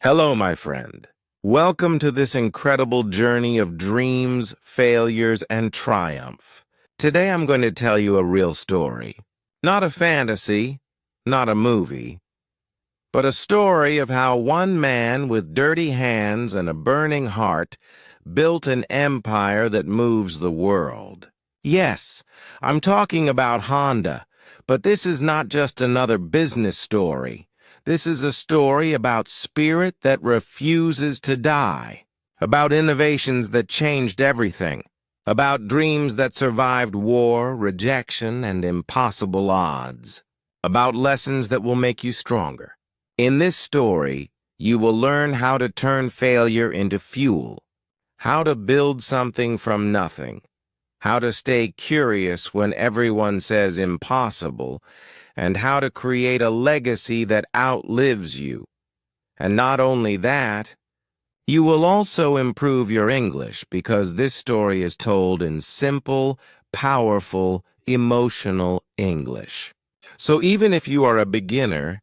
Hello, my friend. Welcome to this incredible journey of dreams, failures, and triumph. Today I'm going to tell you a real story. Not a fantasy, not a movie, but a story of how one man with dirty hands and a burning heart built an empire that moves the world. Yes, I'm talking about Honda, but this is not just another business story. This is a story about spirit that refuses to die, about innovations that changed everything, about dreams that survived war, rejection, and impossible odds, about lessons that will make you stronger. In this story, you will learn how to turn failure into fuel, how to build something from nothing, how to stay curious when everyone says impossible, and how to create a legacy that outlives you. And not only that, you will also improve your English because this story is told in simple, powerful, emotional English. So even if you are a beginner,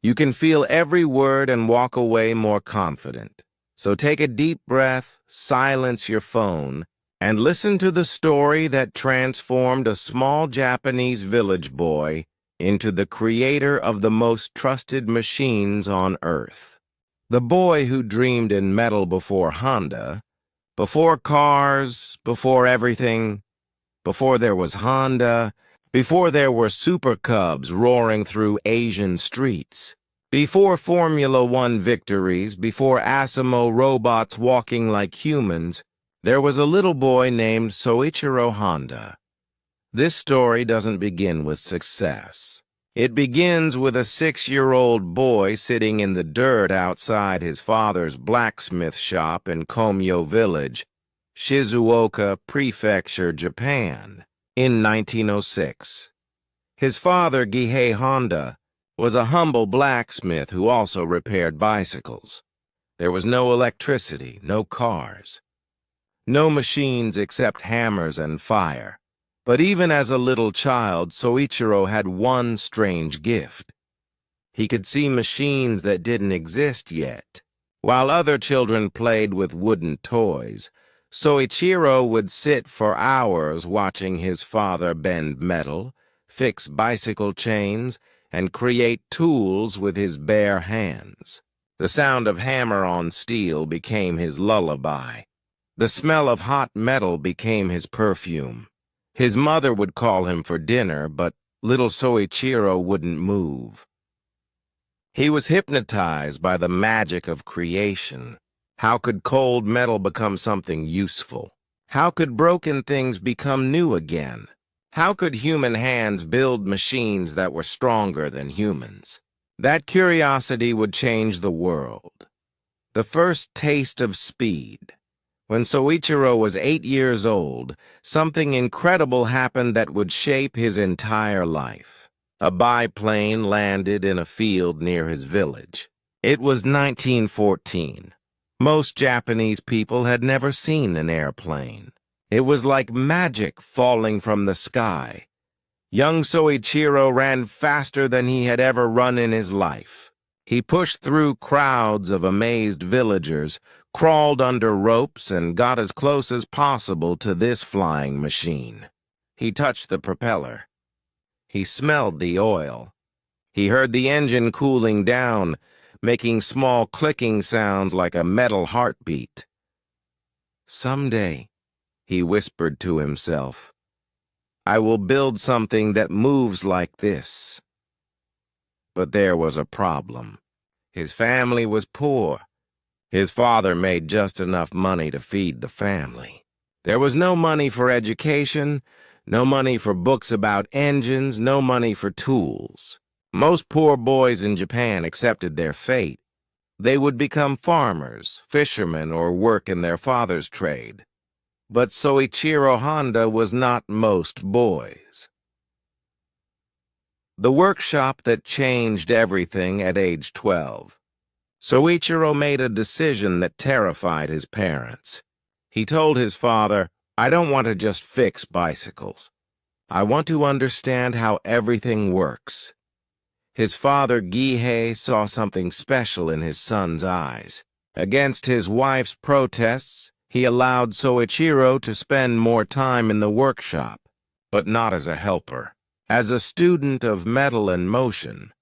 you can feel every word and walk away more confident. So take a deep breath, silence your phone, and listen to the story that transformed a small Japanese village boy into the creator of the most trusted machines on Earth. The boy who dreamed in metal before Honda, before cars, before everything, before there was Honda, before there were Super Cubs roaring through Asian streets, before Formula One victories, before Asimo robots walking like humans, there was a little boy named Soichiro Honda. This story doesn't begin with success. It begins with a 6-year-old boy sitting in the dirt outside his father's blacksmith shop in Komyo Village, Shizuoka Prefecture, Japan, in 1906. His father, Gihei Honda, was a humble blacksmith who also repaired bicycles. There was no electricity, no cars, no machines except hammers and fire. But even as a little child, Soichiro had one strange gift. He could see machines that didn't exist yet. While other children played with wooden toys, Soichiro would sit for hours watching his father bend metal, fix bicycle chains, and create tools with his bare hands. The sound of hammer on steel became his lullaby. The smell of hot metal became his perfume. His mother would call him for dinner, but little Soichiro wouldn't move. He was hypnotized by the magic of creation. How could cold metal become something useful? How could broken things become new again? How could human hands build machines that were stronger than humans? That curiosity would change the world. The first taste of speed. When Soichiro was 8 years old, something incredible happened that would shape his entire life. A biplane landed in a field near his village. It was 1914. Most Japanese people had never seen an airplane. It was like magic falling from the sky. Young Soichiro ran faster than he had ever run in his life. He pushed through crowds of amazed villagers, crawled under ropes, and got as close as possible to this flying machine. He touched the propeller. He smelled the oil. He heard the engine cooling down, making small clicking sounds like a metal heartbeat. Someday, he whispered to himself, I will build something that moves like this. But there was a problem. His family was poor. His father made just enough money to feed the family. There was no money for education, no money for books about engines, no money for tools. Most poor boys in Japan accepted their fate. They would become farmers, fishermen, or work in their father's trade. But Soichiro Honda was not most boys. The workshop that changed everything at age 12. Soichiro made a decision that terrified his parents. He told his father, I don't want to just fix bicycles. I want to understand how everything works. His father, Gihei, saw something special in his son's eyes. Against his wife's protests, he allowed Soichiro to spend more time in the workshop, but not as a helper. As a student of metal and motion,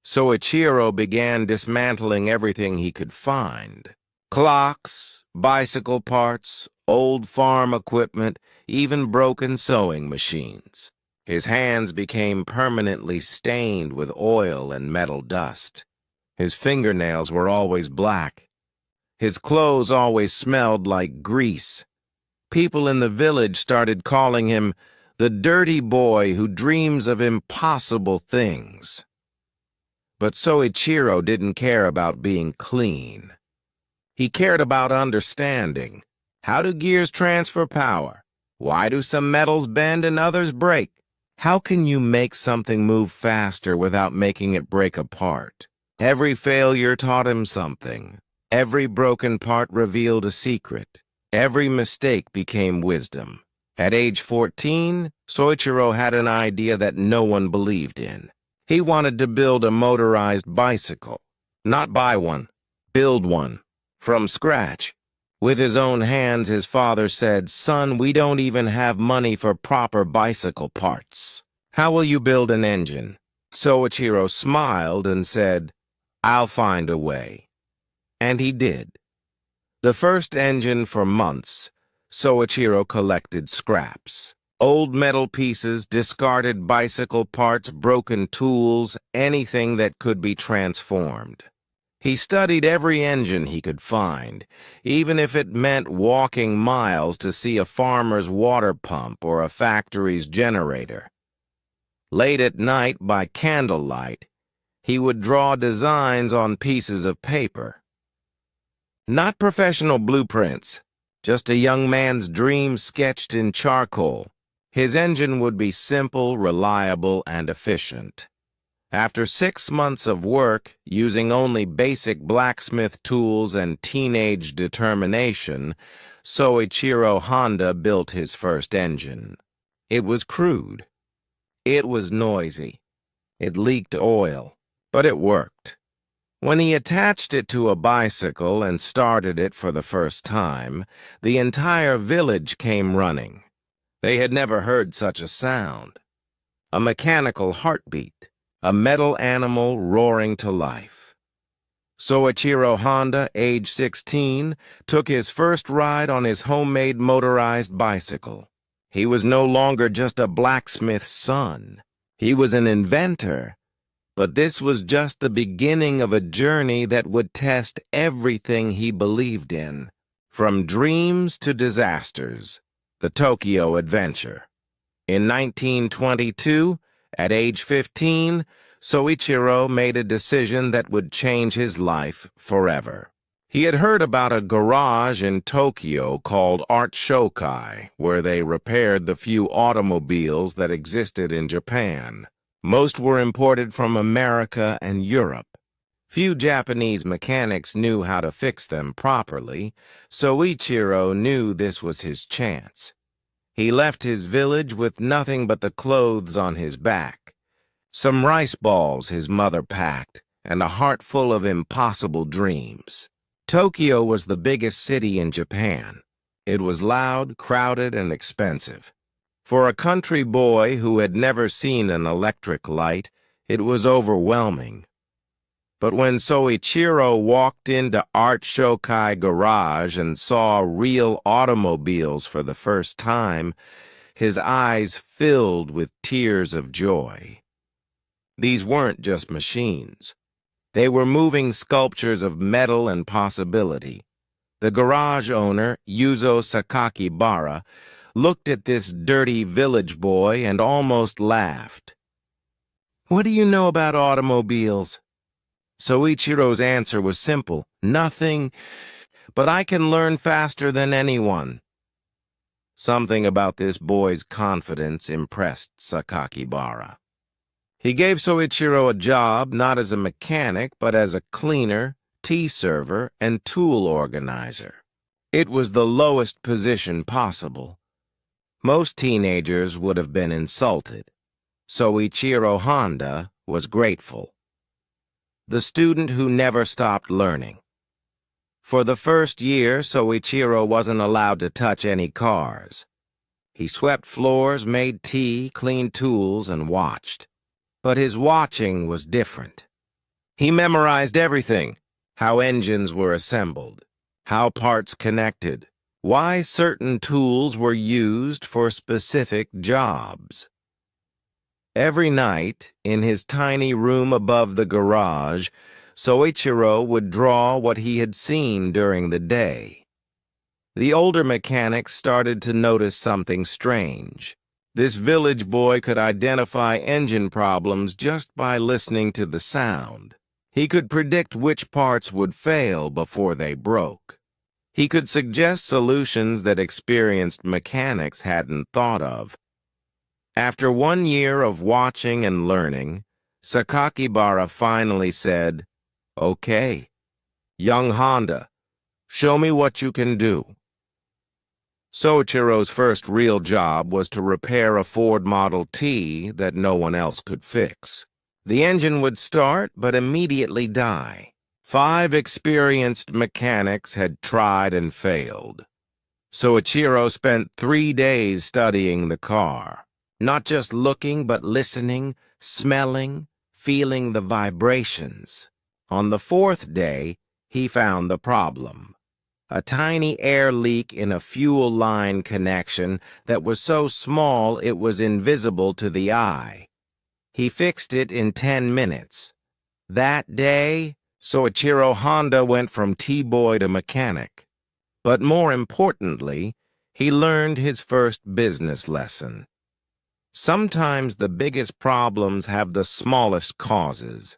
Soichiro began dismantling everything he could find. Clocks, bicycle parts, old farm equipment, even broken sewing machines. His hands became permanently stained with oil and metal dust. His fingernails were always black. His clothes always smelled like grease. People in the village started calling him the dirty boy who dreams of impossible things. But Soichiro didn't care about being clean. He cared about understanding. How do gears transfer power? Why do some metals bend and others break? How can you make something move faster without making it break apart? Every failure taught him something. Every broken part revealed a secret. Every mistake became wisdom. At age 14, Soichiro had an idea that no one believed in. He wanted to build a motorized bicycle. Not buy one, build one. From scratch. With his own hands, his father said, "Son, we don't even have money for proper bicycle parts. How will you build an engine?" Soichiro smiled and said, "I'll find a way." And he did. The first engine for months, Soichiro collected scraps. Old metal pieces, discarded bicycle parts, broken tools, anything that could be transformed. He studied every engine he could find, even if it meant walking miles to see a farmer's water pump or a factory's generator. Late at night, by candlelight, he would draw designs on pieces of paper. Not professional blueprints, just a young man's dream sketched in charcoal. His engine would be simple, reliable, and efficient. After 6 months of work, using only basic blacksmith tools and teenage determination, Soichiro Honda built his first engine. It was crude. It was noisy. It leaked oil, but it worked. When he attached it to a bicycle and started it for the first time, the entire village came running. They had never heard such a sound. A mechanical heartbeat. A metal animal roaring to life. Soichiro Honda, age 16, took his first ride on his homemade motorized bicycle. He was no longer just a blacksmith's son. He was an inventor. But this was just the beginning of a journey that would test everything he believed in. From dreams to disasters. The Tokyo Adventure. In 1922, at age 15, Soichiro made a decision that would change his life forever. He had heard about a garage in Tokyo called Art Shokai, where they repaired the few automobiles that existed in Japan. Most were imported from America and Europe. Few Japanese mechanics knew how to fix them properly, Soichiro knew this was his chance. He left his village with nothing but the clothes on his back, some rice balls his mother packed, and a heart full of impossible dreams. Tokyo was the biggest city in Japan. It was loud, crowded, and expensive. For a country boy who had never seen an electric light, it was overwhelming. But when Soichiro walked into Art Shokai Garage and saw real automobiles for the first time, his eyes filled with tears of joy. These weren't just machines. They were moving sculptures of metal and possibility. The garage owner, Yuzo Sakakibara, looked at this dirty village boy and almost laughed. "What do you know about automobiles?" Soichiro's answer was simple. "Nothing, but I can learn faster than anyone." Something about this boy's confidence impressed Sakakibara. He gave Soichiro a job not as a mechanic, but as a cleaner, tea server, and tool organizer. It was the lowest position possible. Most teenagers would have been insulted. Soichiro Honda was grateful. the student who never stopped learning. For the first year, Soichiro wasn't allowed to touch any cars. He swept floors, made tea, cleaned tools, and watched. But his watching was different. He memorized everything: how engines were assembled, how parts connected, why certain tools were used for specific jobs. Every night, in his tiny room above the garage, Soichiro would draw what he had seen during the day. The older mechanics started to notice something strange. This village boy could identify engine problems just by listening to the sound. He could predict which parts would fail before they broke. He could suggest solutions that experienced mechanics hadn't thought of. After 1 year of watching and learning, Sakakibara finally said, "Okay, young Honda, show me what you can do." Soichiro's first real job was to repair a Ford Model T that no one else could fix. The engine would start but immediately die. 5 experienced mechanics had tried and failed. Soichiro spent 3 days studying the car. Not just looking, but listening, smelling, feeling the vibrations. On the 4th day, he found the problem: a tiny air leak in a fuel line connection that was so small it was invisible to the eye. He fixed it in 10 minutes. That day, Soichiro Honda went from T-boy to mechanic. But more importantly, he learned his first business lesson. Sometimes the biggest problems have the smallest causes.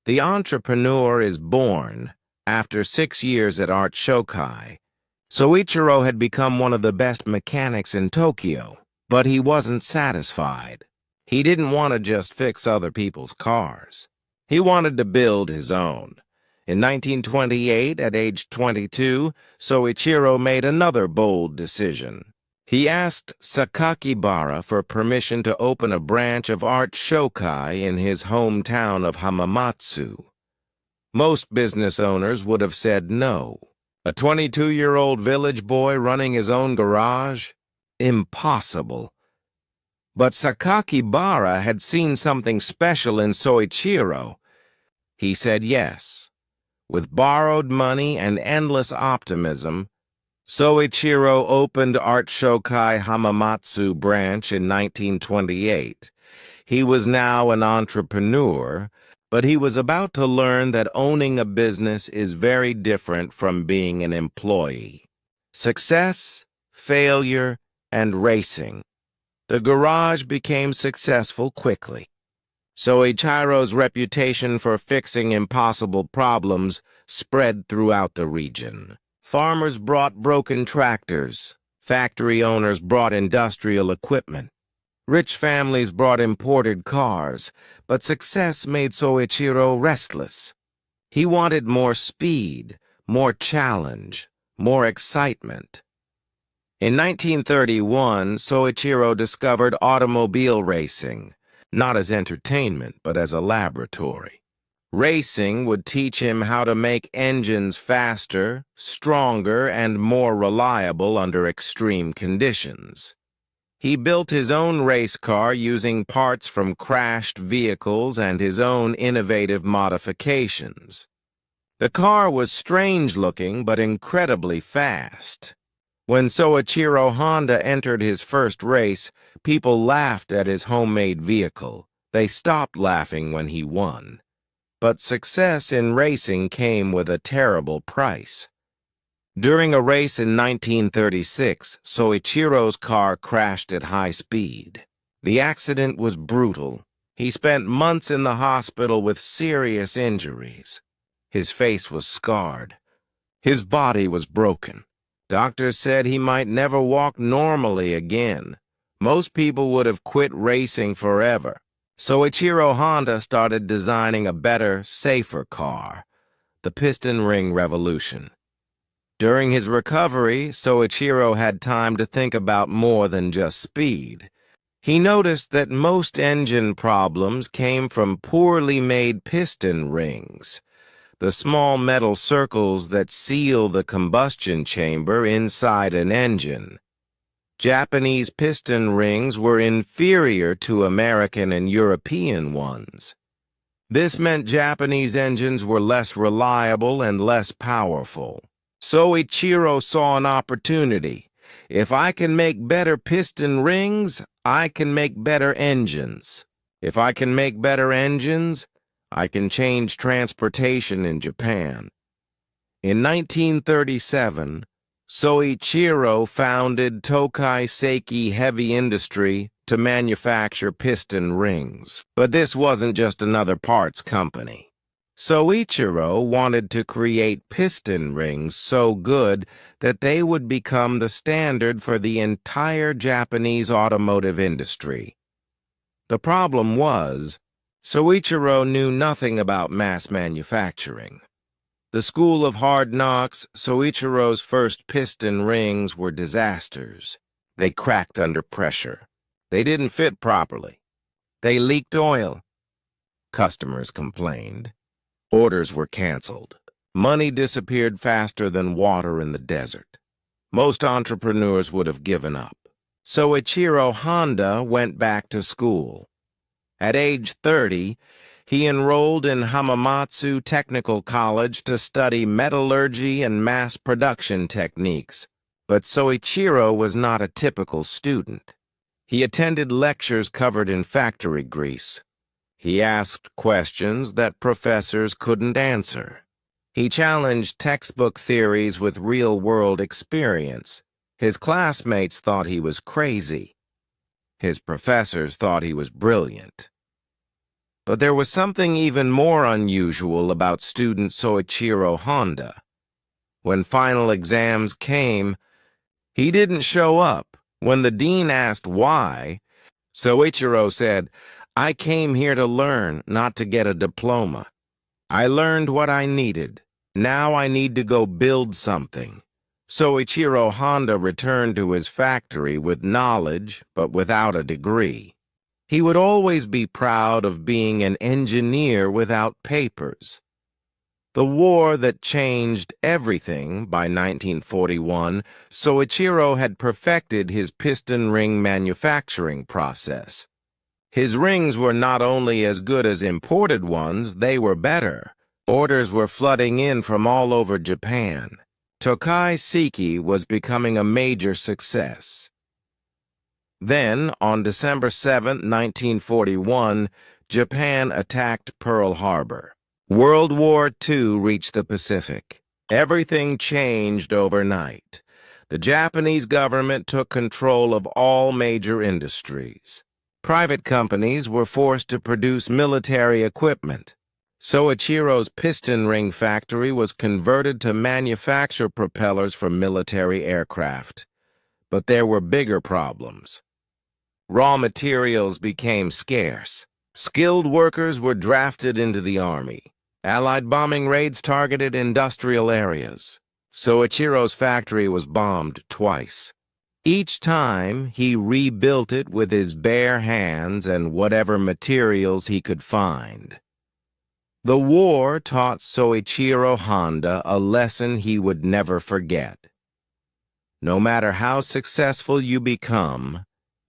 The entrepreneur is born. After 6 years at Art Shokai, Soichiro had become one of the best mechanics in Tokyo, but he wasn't satisfied. He didn't want to just fix other people's cars. He wanted to build his own. In 1928, at age 22, Soichiro made another bold decision. He asked Sakakibara for permission to open a branch of Art Shokai in his hometown of Hamamatsu. Most business owners would have said no. A 22-year-old village boy running his own garage? Impossible. But Sakakibara had seen something special in Soichiro. He said yes. With borrowed money and endless optimism, Soichiro opened Art Shokai Hamamatsu branch in 1928. He was now an entrepreneur, but he was about to learn that owning a business is very different from being an employee. Success, failure, and racing. The garage became successful quickly. Soichiro's reputation for fixing impossible problems spread throughout the region. Farmers brought broken tractors. Factory owners brought industrial equipment. Rich families brought imported cars, but success made Soichiro restless. He wanted more speed, more challenge, more excitement. In 1931, Soichiro discovered automobile racing, not as entertainment, but as a laboratory. Racing would teach him how to make engines faster, stronger, and more reliable under extreme conditions. He built his own race car using parts from crashed vehicles and his own innovative modifications. The car was strange-looking but incredibly fast. When Soichiro Honda entered his first race, people laughed at his homemade vehicle. They stopped laughing when he won. But success in racing came with a terrible price. During a race in 1936, Soichiro's car crashed at high speed. The accident was brutal. He spent months in the hospital with serious injuries. His face was scarred. His body was broken. Doctors said he might never walk normally again. Most people would have quit racing forever. Soichiro Honda started designing a better, safer car, the piston ring revolution. During his recovery, Soichiro had time to think about more than just speed. He noticed that most engine problems came from poorly made piston rings, the small metal circles that seal the combustion chamber inside an engine. Japanese piston rings were inferior to American and European ones. This meant Japanese engines were less reliable and less powerful. Soichiro saw an opportunity. If I can make better piston rings, I can make better engines. If I can make better engines, I can change transportation in Japan. In 1937, Soichiro founded Tokai Seiki Heavy Industry to manufacture piston rings. But this wasn't just another parts company. Soichiro wanted to create piston rings so good that they would become the standard for the entire Japanese automotive industry. The problem was, Soichiro knew nothing about mass manufacturing. The school of hard knocks, Soichiro's first piston rings were disasters. They cracked under pressure. They didn't fit properly. They leaked oil. Customers complained. Orders were canceled. Money disappeared faster than water in the desert. Most entrepreneurs would have given up. Soichiro Honda went back to school. At age 30, he enrolled in Hamamatsu Technical College to study metallurgy and mass production techniques. But Soichiro was not a typical student. He attended lectures covered in factory grease. He asked questions that professors couldn't answer. He challenged textbook theories with real-world experience. His classmates thought he was crazy. His professors thought he was brilliant. But there was something even more unusual about student Soichiro Honda. When final exams came, he didn't show up. When the dean asked why, Soichiro said, "I came here to learn, not to get a diploma. I learned what I needed. Now I need to go build something." Soichiro Honda returned to his factory with knowledge, but without a degree. He would always be proud of being an engineer without papers. The war that changed everything by 1941, Soichiro had perfected his piston ring manufacturing process. His rings were not only as good as imported ones, they were better. Orders were flooding in from all over Japan. Tokai Seiki was becoming a major success. Then, on December 7, 1941, Japan attacked Pearl Harbor. World War II reached the Pacific. Everything changed overnight. The Japanese government took control of all major industries. Private companies were forced to produce military equipment. Soichiro's piston ring factory was converted to manufacture propellers for military aircraft. But there were bigger problems. Raw materials became scarce. Skilled workers were drafted into the army. Allied bombing raids targeted industrial areas. Soichiro's factory was bombed twice. Each time, he rebuilt it with his bare hands and whatever materials he could find. The war taught Soichiro Honda a lesson he would never forget. No matter how successful you become,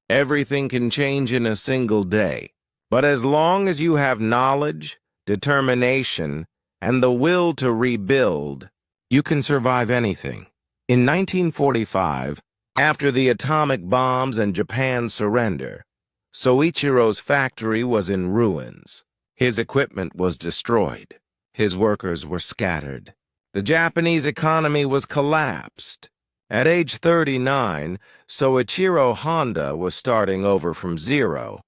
everything can change in a single day. But as long as you have knowledge, determination, and the will to rebuild, you can survive anything. In 1945, after the atomic bombs and Japan's surrender, Soichiro's factory was in ruins. His equipment was destroyed. His workers were scattered. The Japanese economy was collapsed. At age 39, Soichiro Honda was starting over from zero.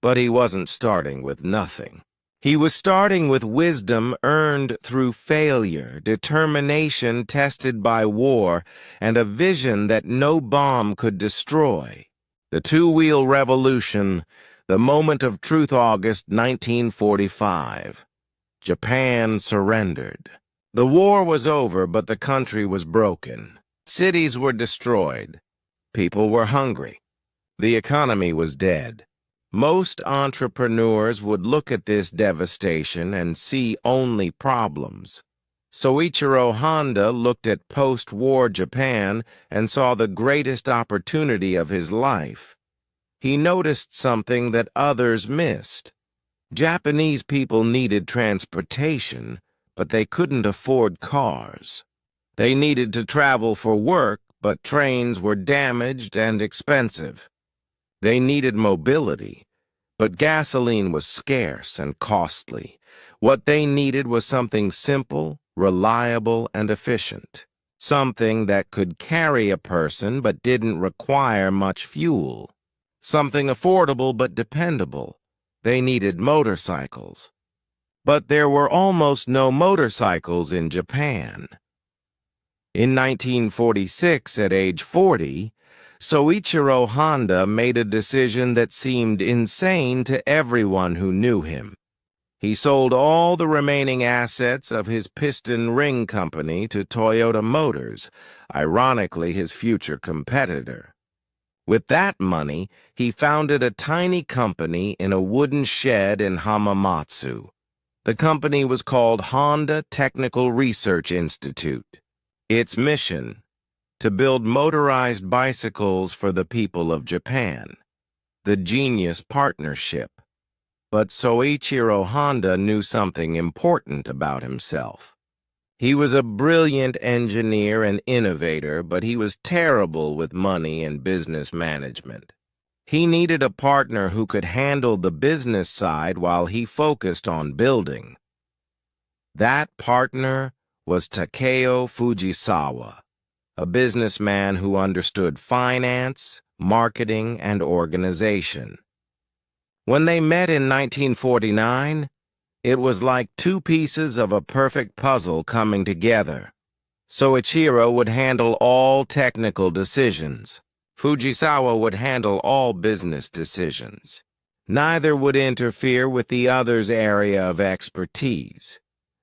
But he wasn't starting with nothing. He was starting with wisdom earned through failure, determination tested by war, and a vision that no bomb could destroy. The two-wheel revolution, the moment of truth, August 1945. Japan surrendered. The war was over, but the country was broken. Cities were destroyed. People were hungry. The economy was dead. Most entrepreneurs would look at this devastation and see only problems. Soichiro Honda looked at post-war Japan and saw the greatest opportunity of his life. He noticed something that others missed. Japanese people needed transportation, but they couldn't afford cars. They needed to travel for work, but trains were damaged and expensive. They needed mobility, but gasoline was scarce and costly. What they needed was something simple, reliable, and efficient. Something that could carry a person but didn't require much fuel. Something affordable but dependable. They needed motorcycles. But there were almost no motorcycles in Japan. In 1946, at age 40, Soichiro Honda made a decision that seemed insane to everyone who knew him. He sold all the remaining assets of his piston ring company to Toyota Motors, ironically his future competitor. With that money, he founded a tiny company in a wooden shed in Hamamatsu. The company was called Honda Technical Research Institute. Its mission: to build motorized bicycles for the people of Japan. The genius partnership. But Soichiro Honda knew something important about himself. He was a brilliant engineer and innovator, but he was terrible with money and business management. He needed a partner who could handle the business side while he focused on building. That partner was Takeo Fujisawa, a businessman who understood finance, marketing, and organization. When they met in 1949, it was like two pieces of a perfect puzzle coming together. Soichiro would handle all technical decisions. Fujisawa would handle all business decisions. Neither would interfere with the other's area of expertise.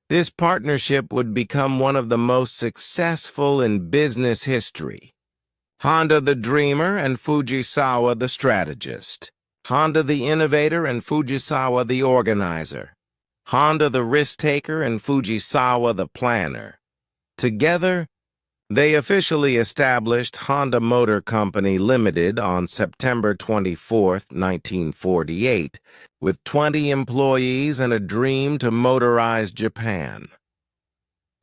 This partnership would become one of the most successful in business history. Honda the dreamer and Fujisawa the strategist. Honda the innovator and Fujisawa the organizer. Honda the risk-taker and Fujisawa the planner. Together, they officially established Honda Motor Company Limited on September 24, 1948, with 20 employees and a dream to motorize Japan.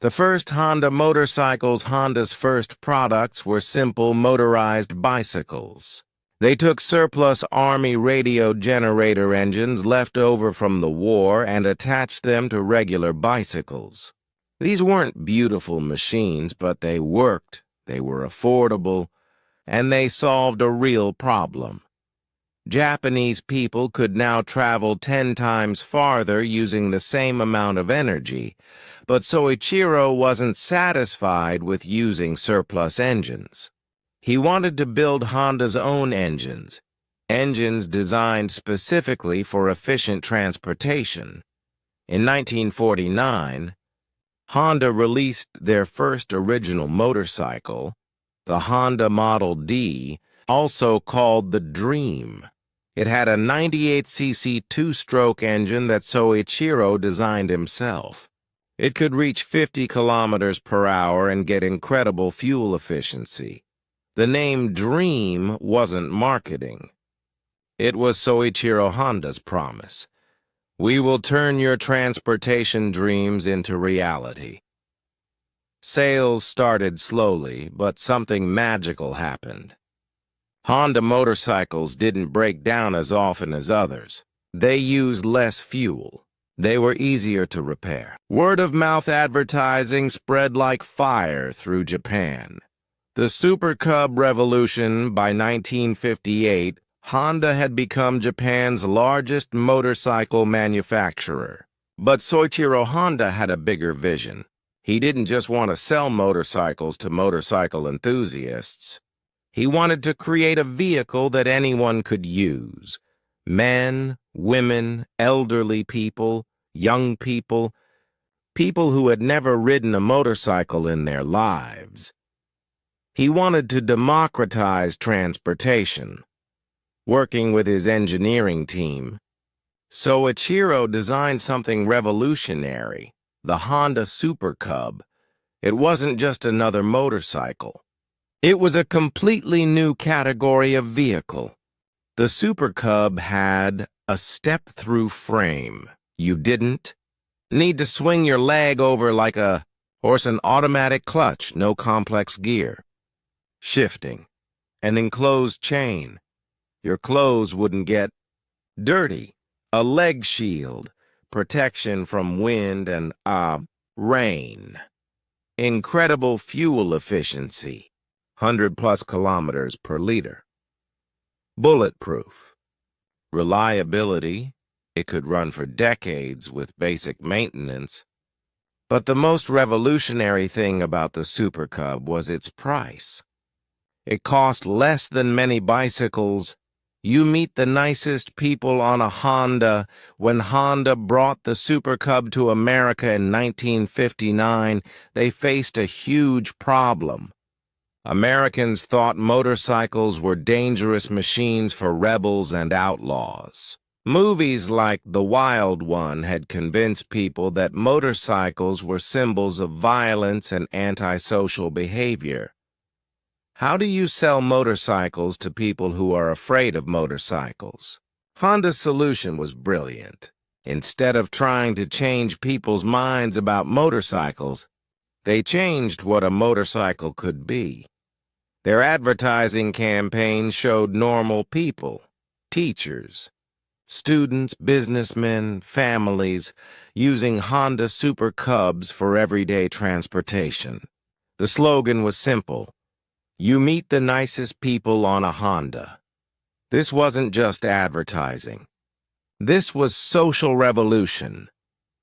The first Honda motorcycles, Honda's first products, were simple motorized bicycles. They took surplus Army radio generator engines left over from the war and attached them to regular bicycles. These weren't beautiful machines, but they worked, they were affordable, and they solved a real problem. Japanese people could now travel 10 times farther using the same amount of energy, but Soichiro wasn't satisfied with using surplus engines. He wanted to build Honda's own engines designed specifically for efficient transportation. In 1949, Honda released their first original motorcycle, the Honda Model D, also called the Dream. It had a 98cc two-stroke engine that Soichiro designed himself. It could reach 50 kilometers per hour and get incredible fuel efficiency. The name Dream wasn't marketing. It was Soichiro Honda's promise. We will turn your transportation dreams into reality. Sales started slowly, but something magical happened. Honda motorcycles didn't break down as often as others. They used less fuel. They were easier to repair. Word-of-mouth advertising spread like fire through Japan. The Super Cub revolution. By 1958, Honda had become Japan's largest motorcycle manufacturer. But Soichiro Honda had a bigger vision. He didn't just want to sell motorcycles to motorcycle enthusiasts. He wanted to create a vehicle that anyone could use. Men, women, elderly people, young people, people who had never ridden a motorcycle in their lives. He wanted to democratize transportation. working with his engineering team. Soichiro designed something revolutionary, the Honda Super Cub. It wasn't just another motorcycle. It was a completely new category of vehicle. The Super Cub had a step-through frame. You didn't need to swing your leg over like a horse, an automatic clutch, no complex gear. Shifting, an enclosed chain. Your clothes wouldn't get dirty. A leg shield, protection from wind and, rain. Incredible fuel efficiency, 100+ kilometers per liter. Bulletproof. Reliability, it could run for decades with basic maintenance. But the most revolutionary thing about the Super Cub was its price. It cost less than many bicycles. You meet the nicest people on a Honda. When Honda brought the Super Cub to America in 1959, they faced a huge problem. Americans thought motorcycles were dangerous machines for rebels and outlaws. Movies like The Wild One had convinced people that motorcycles were symbols of violence and antisocial behavior. How do you sell motorcycles to people who are afraid of motorcycles? Honda's solution was brilliant. Instead of trying to change people's minds about motorcycles, they changed what a motorcycle could be. Their advertising campaign showed normal people, teachers, students, businessmen, families, using Honda Super Cubs for everyday transportation. The slogan was simple: you meet the nicest people on a Honda. This wasn't just advertising. This was social revolution.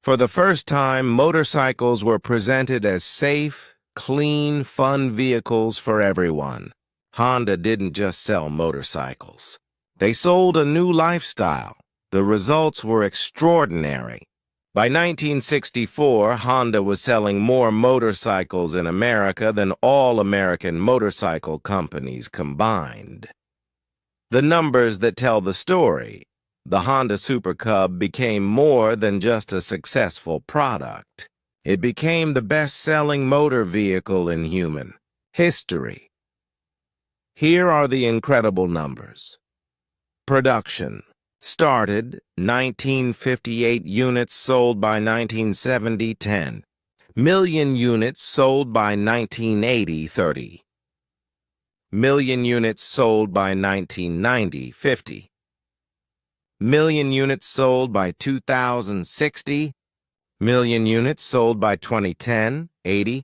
For the first time, motorcycles were presented as safe, clean, fun vehicles for everyone. Honda didn't just sell motorcycles. They sold a new lifestyle. The results were extraordinary. By 1964, Honda was selling more motorcycles in America than all American motorcycle companies combined. The numbers that tell the story: the Honda Super Cub became more than just a successful product. It became the best-selling motor vehicle in human history. Here are the incredible numbers. Production started 1958, units sold by 1970, 10 million units sold by 1980, 30 million units sold by 1990, 50 million units sold by 2000, 60 million units sold by 2010, 80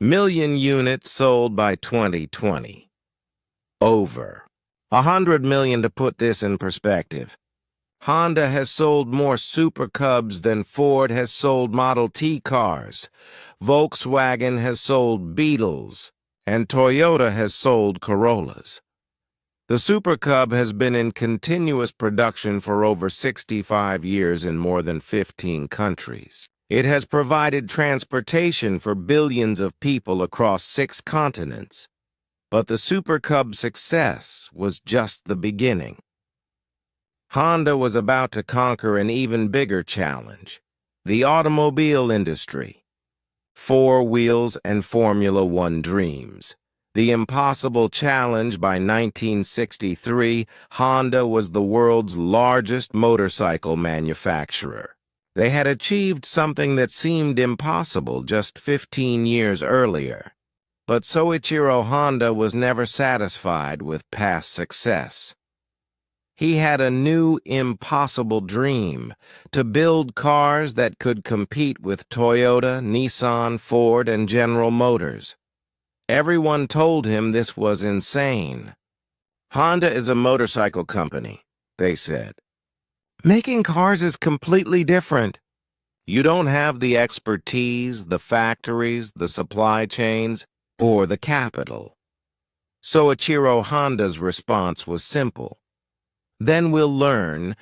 million units sold by 2020. Over 100 million. To put this in perspective, Honda has sold more Super Cubs than Ford has sold Model T cars, Volkswagen has sold Beetles, and Toyota has sold Corollas. The Super Cub has been in continuous production for over 65 years in more than 15 countries. It has provided transportation for billions of people across 6 continents. But the Super Cub's success was just the beginning. Honda was about to conquer an even bigger challenge: the automobile industry. 4 wheels and Formula One dreams. The impossible challenge. By 1963, Honda was the world's largest motorcycle manufacturer. They had achieved something that seemed impossible just 15 years earlier. But Soichiro Honda was never satisfied with past success. He had a new, impossible dream: to build cars that could compete with Toyota, Nissan, Ford, and General Motors. Everyone told him this was insane. Honda is a motorcycle company, they said. Making cars is completely different. You don't have the expertise, the factories, the supply chains, or the capital. Soichiro Honda's response was simple: then we'll learn,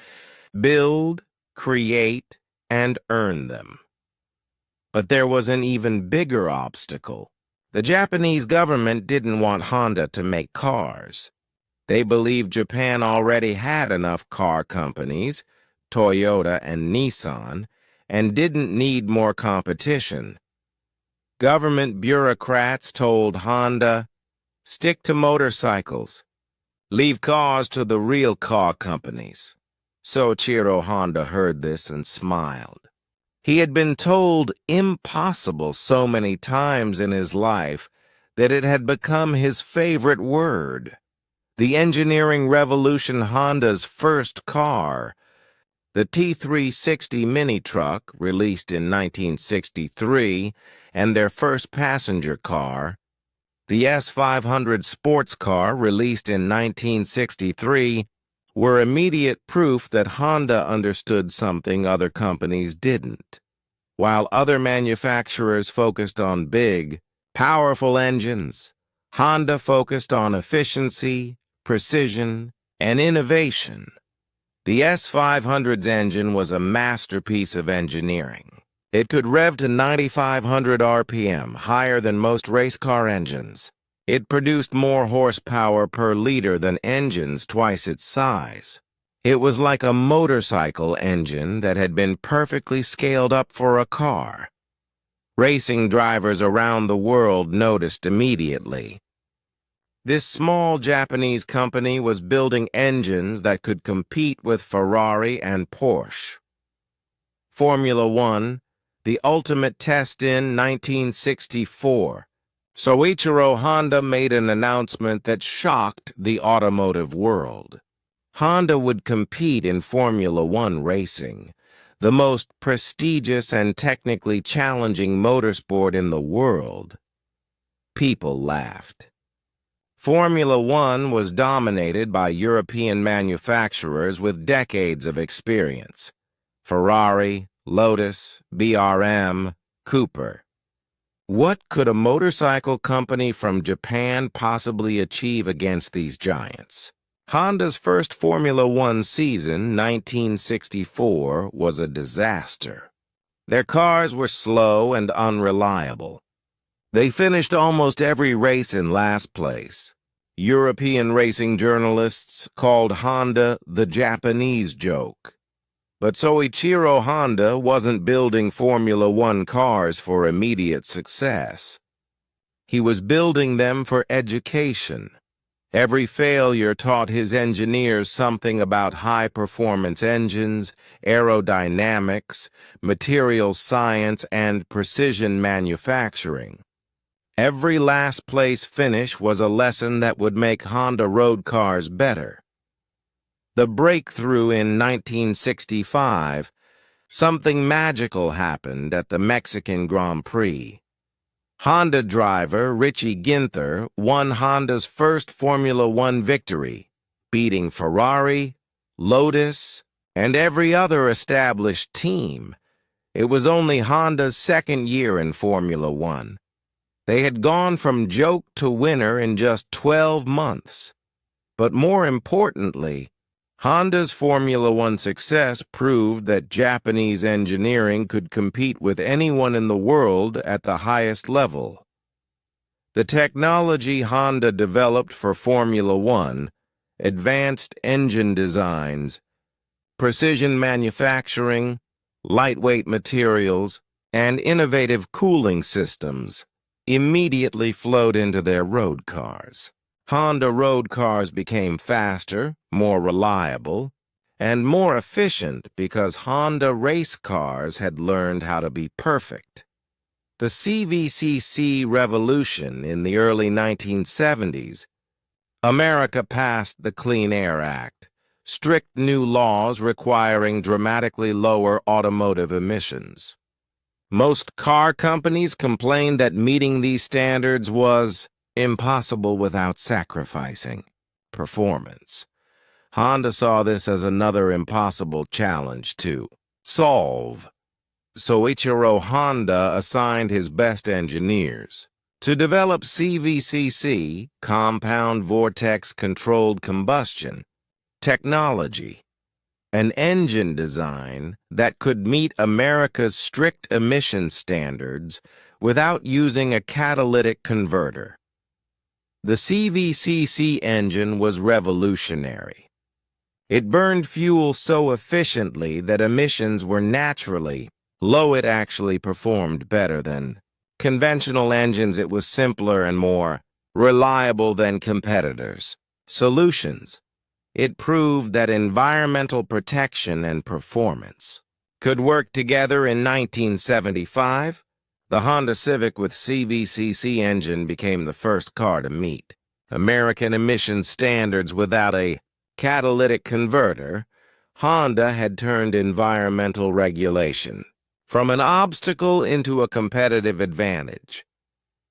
build, create, and earn them. But there was an even bigger obstacle. The Japanese government didn't want Honda to make cars. They believed Japan already had enough car companies, Toyota and Nissan, and didn't need more competition. Government bureaucrats told Honda, "Stick to motorcycles. Leave cars to the real car companies." Soichiro Honda heard this and smiled. He had been told impossible so many times in his life that it had become his favorite word. The engineering revolution Honda's first car, the T360 mini truck, released in 1963, and their first passenger car, the S500 sports car, released in 1963, were immediate proof that Honda understood something other companies didn't. While other manufacturers focused on big, powerful engines, Honda focused on efficiency, precision, and innovation. The S500's engine was a masterpiece of engineering. It could rev to 9,500 RPM, higher than most race car engines. It produced more horsepower per liter than engines twice its size. It was like a motorcycle engine that had been perfectly scaled up for a car. Racing drivers around the world noticed immediately. This small Japanese company was building engines that could compete with Ferrari and Porsche. Formula One, the ultimate test in 1964. Soichiro Honda made an announcement that shocked the automotive world. Honda would compete in Formula One racing, the most prestigious and technically challenging motorsport in the world. People laughed. Formula One was dominated by European manufacturers with decades of experience: Ferrari, Lotus, BRM, Cooper. What could a motorcycle company from Japan possibly achieve against these giants? Honda's first Formula One season, 1964, was a disaster. Their cars were slow and unreliable. They finished almost every race in last place. European racing journalists called Honda the Japanese joke. But Soichiro Honda wasn't building Formula One cars for immediate success. He was building them for education. Every failure taught his engineers something about high-performance engines, aerodynamics, materials science, and precision manufacturing. Every last-place finish was a lesson that would make Honda road cars better. The breakthrough in 1965, something magical happened at the Mexican Grand Prix. Honda driver Richie Ginther won Honda's first Formula One victory, beating Ferrari, Lotus, and every other established team. It was only Honda's second year in Formula One. They had gone from joke to winner in just 12 months. But more importantly, Honda's Formula One success proved that Japanese engineering could compete with anyone in the world at the highest level. The technology Honda developed for Formula One, advanced engine designs, precision manufacturing, lightweight materials, and innovative cooling systems, immediately flowed into their road cars. Honda road cars became faster, more reliable, and more efficient because Honda race cars had learned how to be perfect. The CVCC revolution in the early 1970s, America passed the Clean Air Act, strict new laws requiring dramatically lower automotive emissions. Most car companies complained that meeting these standards was impossible without sacrificing performance. Honda saw this as another impossible challenge to solve. Soichiro Honda assigned his best engineers to develop CVCC, compound vortex controlled combustion, technology, an engine design that could meet America's strict emission standards without using a catalytic converter. The CVCC engine was revolutionary. It burned fuel so efficiently that emissions were naturally low. It actually performed better than conventional engines. It was simpler and more reliable than competitors' solutions. It proved that environmental protection and performance could work together. In 1975, the Honda Civic with CVCC engine became the first car to meet American emission standards without a catalytic converter. Honda had turned environmental regulation from an obstacle into a competitive advantage.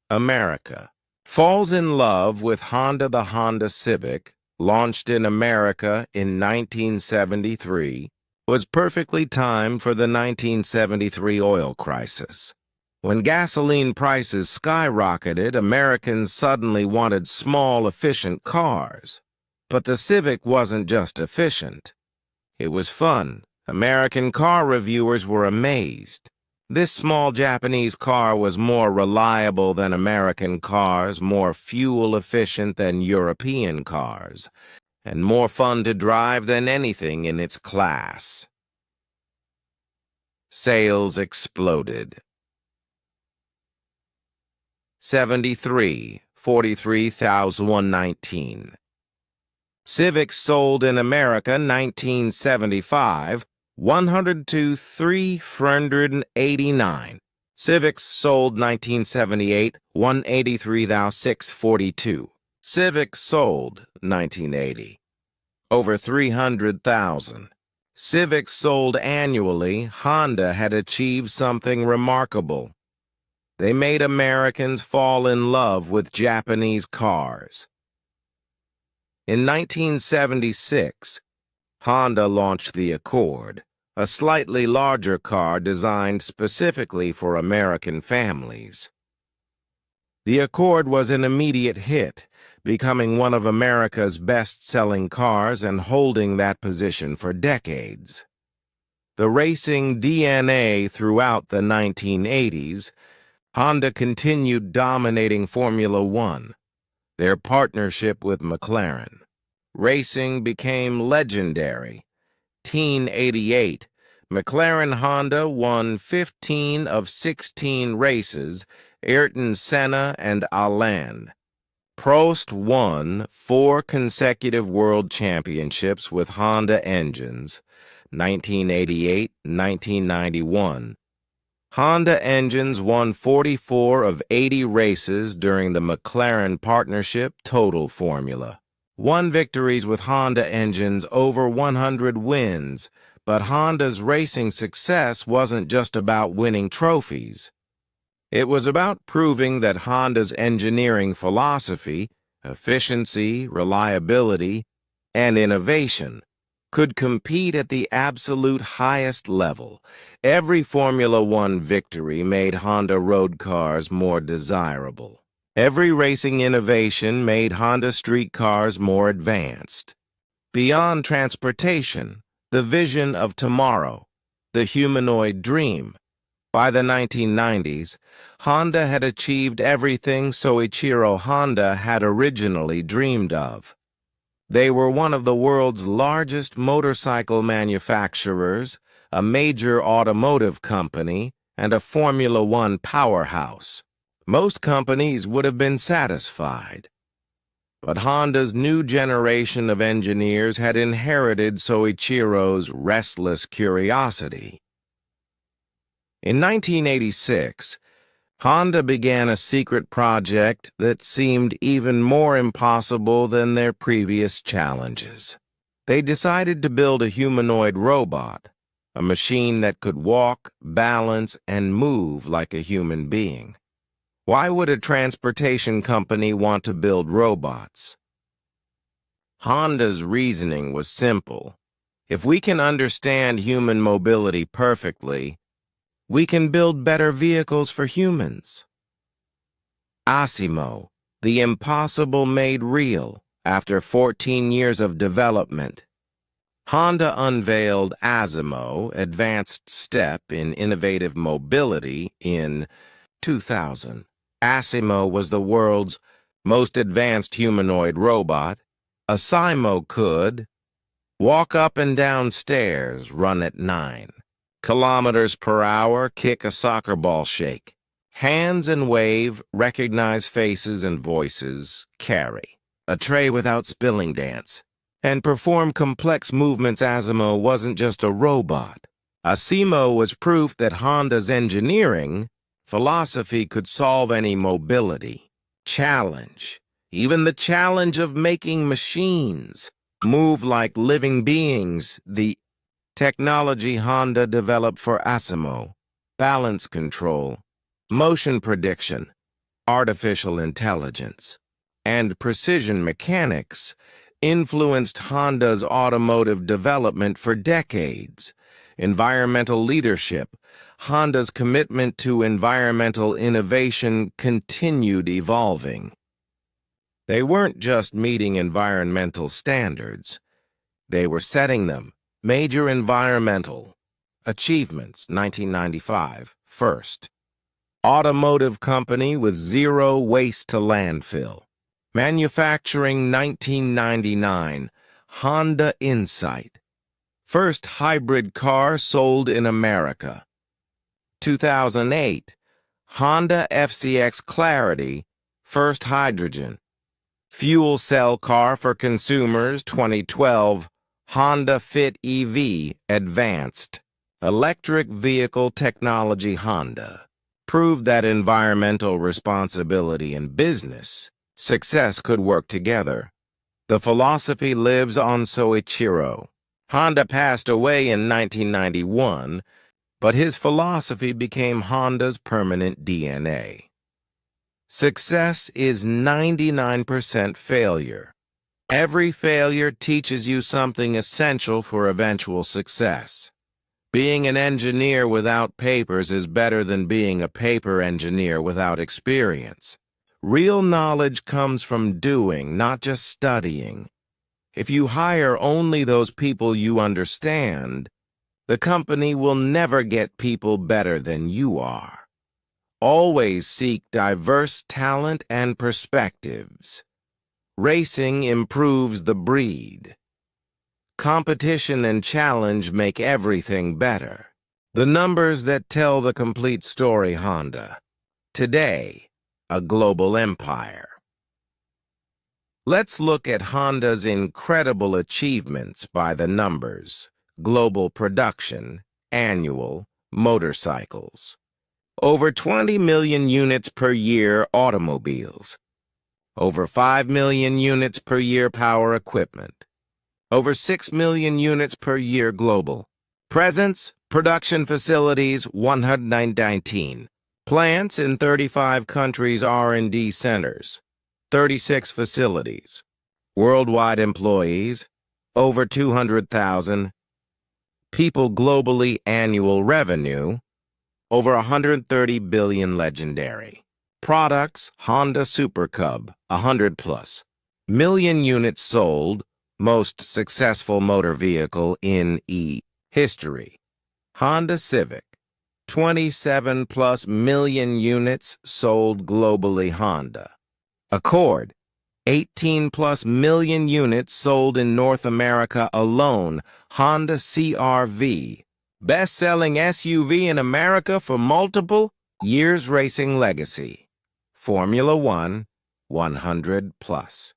America falls in love with Honda. The Honda Civic, launched in America in 1973, was perfectly timed for the 1973 oil crisis. When gasoline prices skyrocketed, Americans suddenly wanted small, efficient cars. But the Civic wasn't just efficient. It was fun. American car reviewers were amazed. This small Japanese car was more reliable than American cars, more fuel efficient than European cars, and more fun to drive than anything in its class. Sales exploded. 73, 43,119. Civics sold in America 1975, 102,389. Civics sold 1978, 183,642. Civics sold 1980, over 300,000. Civics sold annually. Honda had achieved something remarkable. They made Americans fall in love with Japanese cars. In 1976, Honda launched the Accord, a slightly larger car designed specifically for American families. The Accord was an immediate hit, becoming one of America's best-selling cars and holding that position for decades. The racing DNA throughout the 1980s, Honda continued dominating Formula One. Their partnership with McLaren racing became legendary. 1988, McLaren-Honda won 15 of 16 races. Ayrton Senna and Alain Prost won 4 consecutive world championships with Honda engines, 1988, 1991. Honda engines won 44 of 80 races during the McLaren Partnership Total Formula. 1 victories with Honda engines, over 100 wins, but Honda's racing success wasn't just about winning trophies. It was about proving that Honda's engineering philosophy, efficiency, reliability, and innovation could compete at the absolute highest level. Every Formula One victory made Honda road cars more desirable. Every racing innovation made Honda street cars more advanced. Beyond transportation, the vision of tomorrow, the humanoid dream. By the 1990s, Honda had achieved everything Soichiro Honda had originally dreamed of. They were one of the world's largest motorcycle manufacturers, a major automotive company, and a Formula One powerhouse. Most companies would have been satisfied. But Honda's new generation of engineers had inherited Soichiro's restless curiosity. In 1986, Honda began a secret project that seemed even more impossible than their previous challenges. They decided to build a humanoid robot, a machine that could walk, balance, and move like a human being. Why would a transportation company want to build robots? Honda's reasoning was simple. If we can understand human mobility perfectly, we can build better vehicles for humans. Asimo, the impossible made real. After 14 years of development, Honda unveiled Asimo, Advanced Step in Innovative Mobility, in 2000. Asimo was the world's most advanced humanoid robot, Asimo could walk up and down stairs, run at 9 kilometers per hour, kick a soccer ball shake, hands and wave, recognize faces and voices, carry a tray without spilling dance, and perform complex movements. Asimo wasn't just a robot. Asimo was proof that Honda's engineering philosophy could solve any mobility challenge, even the challenge of making machines move like living beings. The technology Honda developed for Asimo, balance control, motion prediction, artificial intelligence, and precision mechanics, influenced Honda's automotive development for decades. Environmental leadership. Honda's commitment to environmental innovation continued evolving. They weren't just meeting environmental standards, they were setting them. Major environmental achievements. 1995, first automotive company with zero waste to landfill. Manufacturing. 1999, Honda Insight, first hybrid car sold in America. 2008, Honda FCX Clarity, first hydrogen fuel cell car for consumers. 2012, Honda Fit EV, advanced electric vehicle technology. Honda proved that environmental responsibility and business success could work together. The philosophy lives on. Soichiro Honda passed away in 1991, but his philosophy became Honda's permanent DNA. Success is 99% failure. Every failure teaches you something essential for eventual success. Being an engineer without papers is better than being a paper engineer without experience. Real knowledge comes from doing, not just studying. If you hire only those people you understand, the company will never get people better than you are. Always seek diverse talent and perspectives. Racing improves the breed. Competition and challenge make everything better. The numbers that tell the complete story. Honda, today, a global empire. Let's look at Honda's incredible achievements by the numbers. Global production, annual, motorcycles. Over 20 million units per year automobiles. Over 5 million units per year power equipment. Over 6 million units per year global. Presence, production facilities, 119. Plants in 35 countries. R&D centers, 36 facilities. Worldwide employees, over 200,000. People globally. Annual revenue, over 130 billion. Legendary products. Honda Super Cub, 100+ million units sold, most successful motor vehicle in history. Honda Civic, 27+ million units sold globally. Honda Accord, 18+ million units sold in North America alone. Honda CR-V, best-selling SUV in America for multiple years. Racing legacy. Formula One, 100+.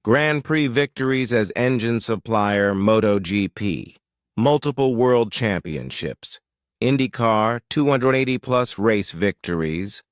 Grand Prix victories as engine supplier. MotoGP, multiple world championships. IndyCar, 280+ race victories.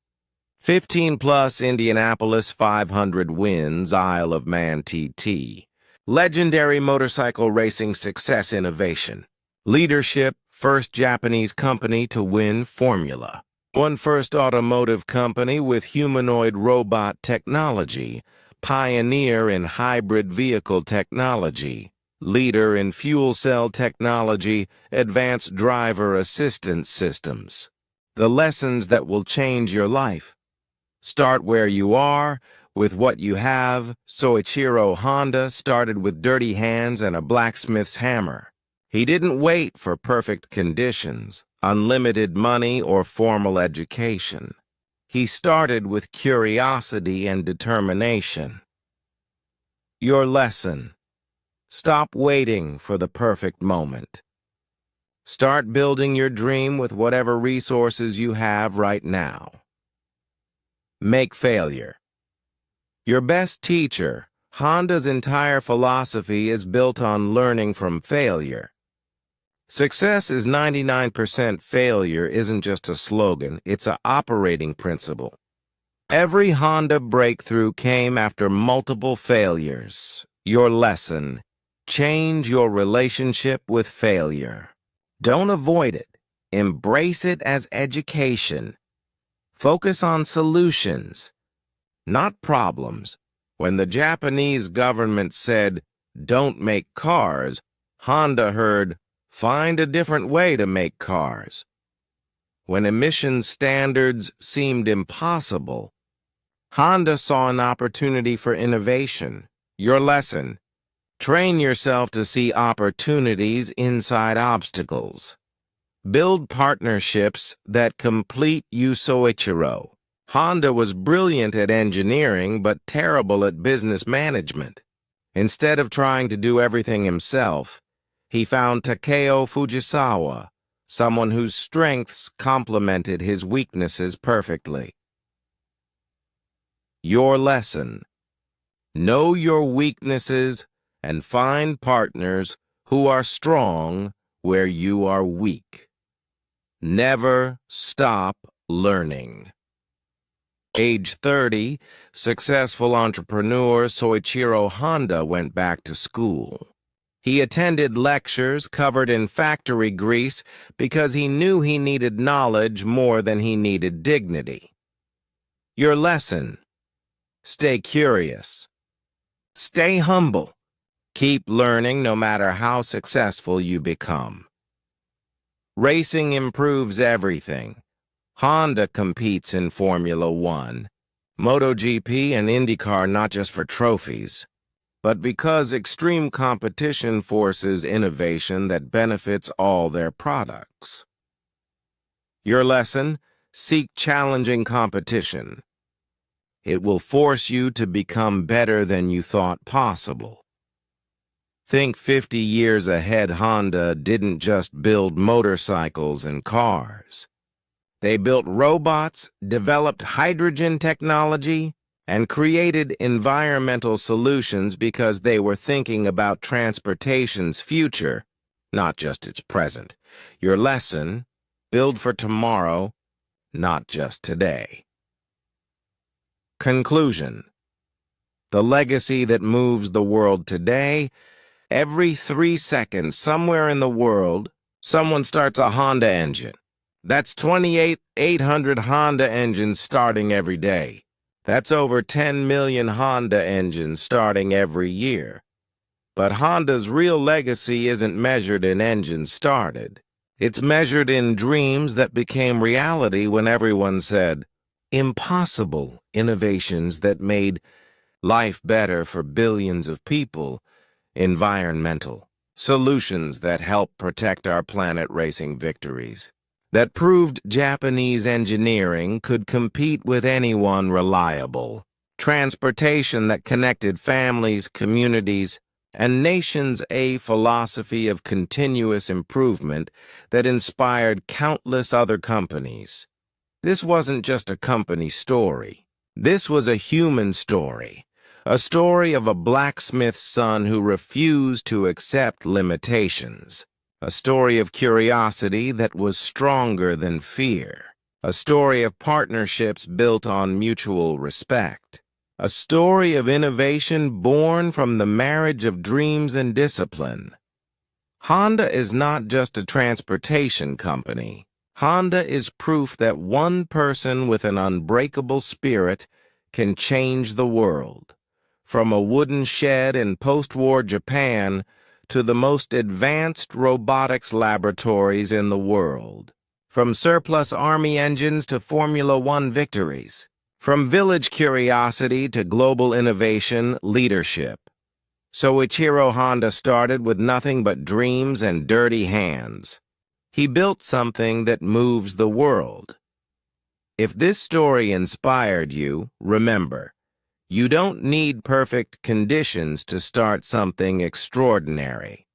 15+ Indianapolis 500 wins. Isle of Man TT. Legendary motorcycle racing success. Innovation. Leadership, first Japanese company to win Formula One. First automotive company with humanoid robot technology. Pioneer in hybrid vehicle technology. Leader in fuel cell technology, advanced driver assistance systems. The lessons that will change your life. Start where you are, with what you have. Soichiro Honda started with dirty hands and a blacksmith's hammer. He didn't wait for perfect conditions, unlimited money, or formal education. He started with curiosity and determination. Your lesson: stop waiting for the perfect moment. Start building your dream with whatever resources you have right now. Make failure your best teacher. Honda's entire philosophy is built on learning from failure. Success is 99% failure isn't just a slogan, it's an operating principle. Every Honda breakthrough came after multiple failures. Your lesson: change your relationship with failure. Don't avoid it. Embrace it as education. Focus on solutions, not problems. When the Japanese government said, "Don't make cars," Honda heard, "Find a different way to make cars." When emission standards seemed impossible, Honda saw an opportunity for innovation. Your lesson: train yourself to see opportunities inside obstacles. Build partnerships that complete you. Soichiro. Honda was brilliant at engineering but terrible at business management. Instead of trying to do everything himself, he found Takeo Fujisawa, someone whose strengths complemented his weaknesses perfectly. Your lesson: know your weaknesses and find partners who are strong where you are weak. Never stop learning. Age 30, successful entrepreneur Soichiro Honda went back to school. He attended lectures covered in factory grease because he knew he needed knowledge more than he needed dignity. Your lesson: stay curious. Stay humble. Keep learning no matter how successful you become. Racing improves everything. Honda competes in Formula One, MotoGP, and IndyCar not just for trophies, but because extreme competition forces innovation that benefits all their products. Your lesson: seek challenging competition. It will force you to become better than you thought possible. Think 50 years ahead. Honda didn't just build motorcycles and cars. They built robots, developed hydrogen technology, and created environmental solutions because they were thinking about transportation's future, not just its present. Your lesson: build for tomorrow, not just today. Conclusion: the legacy that moves the world today. Every 3 seconds, somewhere in the world, someone starts a Honda engine. That's 28,800 Honda engines starting every day. That's over 10 million Honda engines starting every year. But Honda's real legacy isn't measured in engines started. It's measured in dreams that became reality when everyone said, impossible innovations that made life better for billions of people, environmental solutions that help protect our planet, racing victories that proved Japanese engineering could compete with anyone, reliable transportation that connected families, communities, and nations, a philosophy of continuous improvement that inspired countless other companies. This wasn't just a company story. This was a human story. A story of a blacksmith's son who refused to accept limitations. A story of curiosity that was stronger than fear. A story of partnerships built on mutual respect. A story of innovation born from the marriage of dreams and discipline. Honda is not just a transportation company. Honda is proof that one person with an unbreakable spirit can change the world. From a wooden shed in post-war Japan to the most advanced robotics laboratories in the world. From surplus army engines to Formula One victories. From village curiosity to global innovation leadership. Soichiro Honda started with nothing but dreams and dirty hands. He built something that moves the world. If this story inspired you, remember, you don't need perfect conditions to start something extraordinary.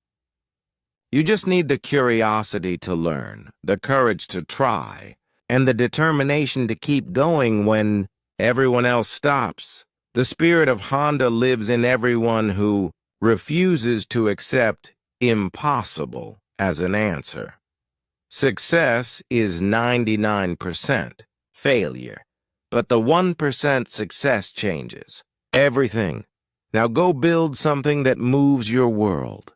You just need the curiosity to learn, the courage to try, and the determination to keep going when everyone else stops. The spirit of Honda lives in everyone who refuses to accept impossible as an answer. Success is 99% failure, but the 1% success changes everything. Now go build something that moves your world.